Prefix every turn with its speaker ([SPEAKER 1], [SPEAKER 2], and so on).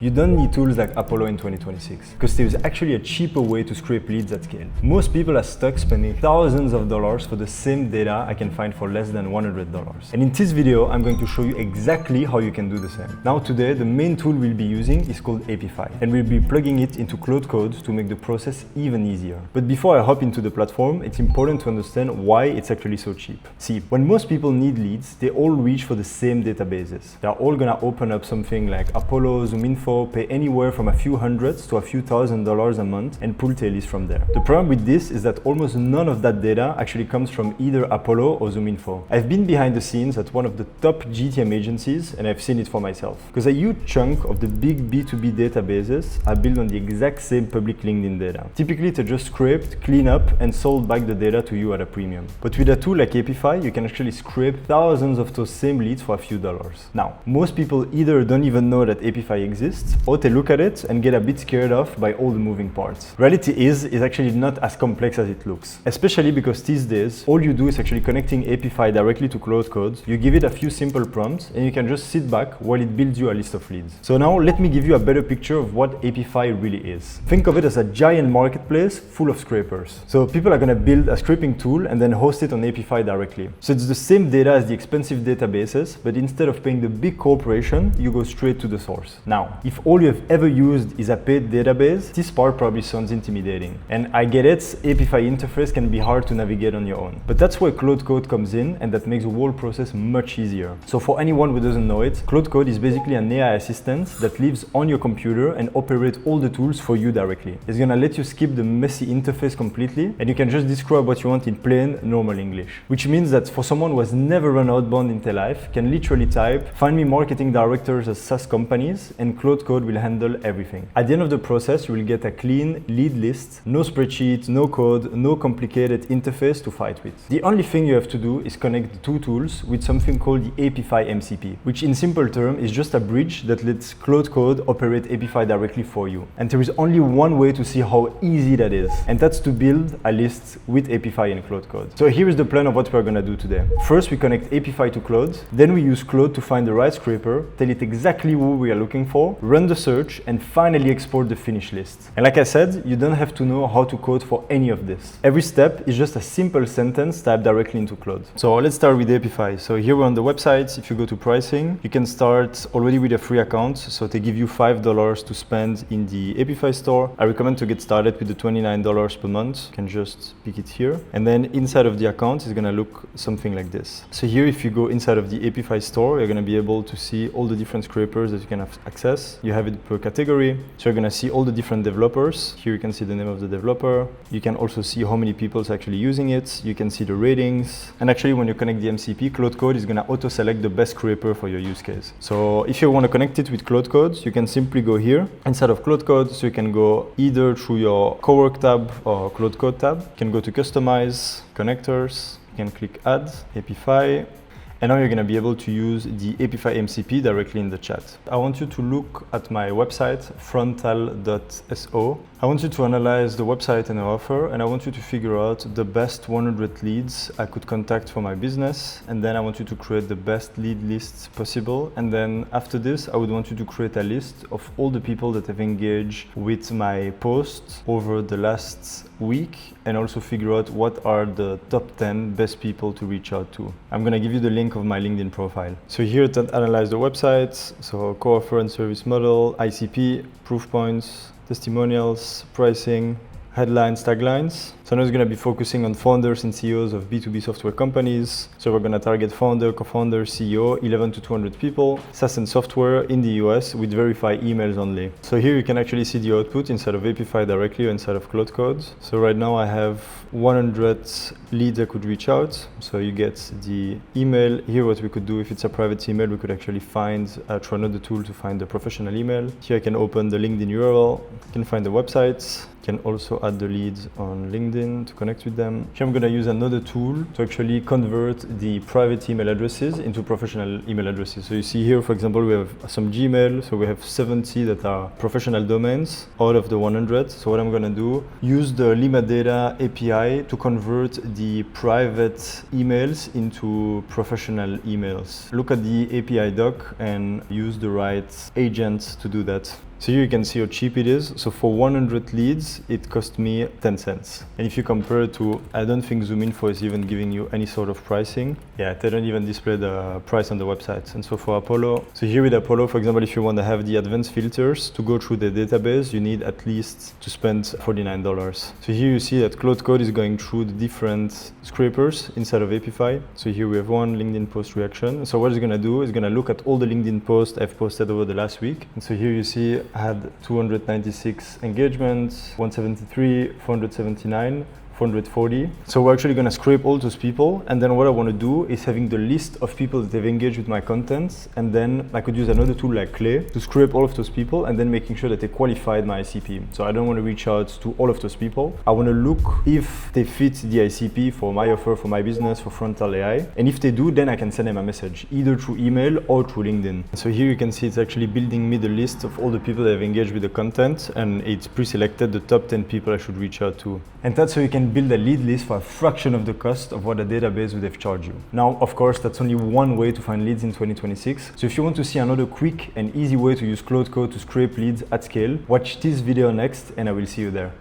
[SPEAKER 1] You don't need tools like Apollo in 2026, because there is actually a cheaper way to scrape leads at scale. Most people are stuck spending thousands of dollars for the same data I can find for less than $100. And in this video, I'm going to show you exactly how you can do the same. Now today, the main tool we'll be using is called Apify, and we'll be plugging it into Claude Code to make the process even easier. But before I hop into the platform, it's important to understand why it's actually so cheap. See, when most people need leads, they all reach for the same databases. They're all gonna open up something like Apollo, ZoomInfo, pay anywhere from a few hundreds to a few $1,000s a month and pull tail lists from there. The problem with this is that almost none of that data actually comes from either Apollo or ZoomInfo. I've been behind the scenes at one of the top GTM agencies and I've seen it for myself. Because a huge chunk of the big B2B databases are built on the exact same public LinkedIn data. Typically, they're just scraped, cleaned up, and sold back the data to you at a premium. But with a tool like Apify, you can actually scrape thousands of those same leads for a few dollars. Now, most people either don't even know that Apify exists, or they look at it and get a bit scared off by all the moving parts. Reality is actually not as complex as it looks, especially because these days, all you do is actually connecting Apify directly to Claude Code. You give it a few simple prompts and you can just sit back while it builds you a list of leads. So now let me give you a better picture of what Apify really is. Think of it as a giant marketplace full of scrapers. So people are gonna build a scraping tool and then host it on Apify directly. So it's the same data as the expensive databases, but instead of paying the big corporation, you go straight to the source. Now, if all you have ever used is a paid database, this part probably sounds intimidating. And I get it, Apify interface can be hard to navigate on your own. But that's where Claude Code comes in, and that makes the whole process much easier. So for anyone who doesn't know it, Claude Code is basically an AI assistant that lives on your computer and operates all the tools for you directly. It's gonna let you skip the messy interface completely, and you can just describe what you want in plain, normal English. Which means that for someone who has never run outbound in their life, can literally type, find me marketing directors at SaaS companies, and Claude Code will handle everything. At the end of the process, you will get a clean lead list, no spreadsheet, no code, no complicated interface to fight with. The only thing you have to do is connect the two tools with something called the Apify MCP, which in simple terms is just a bridge that lets Claude Code operate Apify directly for you. And there is only one way to see how easy that is, and that's to build a list with Apify and Claude Code. So here is the plan of what we're gonna do today. First, we connect Apify to Claude, then we use Claude to find the right scraper, tell it exactly who we are looking for, run the search, and finally export the finished list. And like I said, you don't have to know how to code for any of this. Every step is just a simple sentence typed directly into Claude. So let's start with Apify. So here we're on the website. If you go to pricing, you can start already with a free account. So they give you $5 to spend in the Apify store. I recommend to get started with the $29 per month. You can just pick it here. And then inside of the account is gonna look something like this. So here, if you go inside of the Apify store, you're gonna be able to see all the different scrapers that you can have access. You have it per category. So you're gonna see all the different developers. Here you can see the name of the developer. You can also see how many people are actually using it. You can see the ratings. And actually, when you connect the MCP, Claude Code is gonna auto-select the best scraper for your use case. So if you wanna connect it with Claude Code, you can simply go here inside of Claude Code. So you can go either through your Cowork tab or Claude Code tab. You can go to Customize, Connectors. You can click Add, Apify. And now you're gonna be able to use the Apify MCP directly in the chat. I want you to look at my website, frontal.so. I want you to analyze the website and the offer, and I want you to figure out the best 100 leads I could contact for my business. And then I want you to create the best lead lists possible. And then after this, I would want you to create a list of all the people that have engaged with my post over the last week, and also figure out what are the top 10 best people to reach out to. I'm gonna give you the link of my LinkedIn profile. So here to analyze the websites, so core offer and service model, ICP, proof points, testimonials, pricing, headlines, taglines. So now it's going to be focusing on founders and CEOs of B2B software companies. So we're going to target founder, co-founder, CEO, 11 to 200 people, SaaS and software in the US with verified emails only. So here you can actually see the output inside of Apify directly or inside of Claude Code. So right now I have 100 leads I could reach out. So you get the email. Here what we could do, if it's a private email, we could actually find, through another tool to find the professional email. Here I can open the LinkedIn URL, I can find the websites, can also add the leads on LinkedIn to connect with them. Here I'm going to use another tool to actually convert the private email addresses into professional email addresses. So you see here, for example, we have some Gmail. So we have 70 that are professional domains out of the 100. So what I'm going to do, use the Lima Data API to convert the private emails into professional emails. Look at the API doc and use the right agent to do that. So here you can see how cheap it is. So for 100 leads, it cost me 10 cents. And if you compare it to, I don't think ZoomInfo is even giving you any sort of pricing. Yeah, they don't even display the price on the website. And so for Apollo, so here with Apollo, for example, if you want to have the advanced filters to go through the database, you need at least to spend $49. So here you see that Claude Code is going through the different scrapers inside of Apify. So here we have one LinkedIn post reaction. So what it's going to do is going to look at all the LinkedIn posts I've posted over the last week. And so here you see I had 296 engagements, 173, 479, 440. So we're actually going to scrape all those people, and then what I want to do is having the list of people that have engaged with my content, and then I could use another tool like Clay to scrape all of those people and then making sure that they qualified my ICP. So I don't want to reach out to all of those people. I want to look if they fit the ICP for my offer, for my business, for Frontal AI. And if they do, then I can send them a message either through email or through LinkedIn. So here you can see it's actually building me the list of all the people that have engaged with the content, and it's pre-selected the top 10 people I should reach out to. And that's how you can build a lead list for a fraction of the cost of what a database would have charged you. Now, of course, that's only one way to find leads in 2026. So if you want to see another quick and easy way to use Claude Code to scrape leads at scale, watch this video next and I will see you there.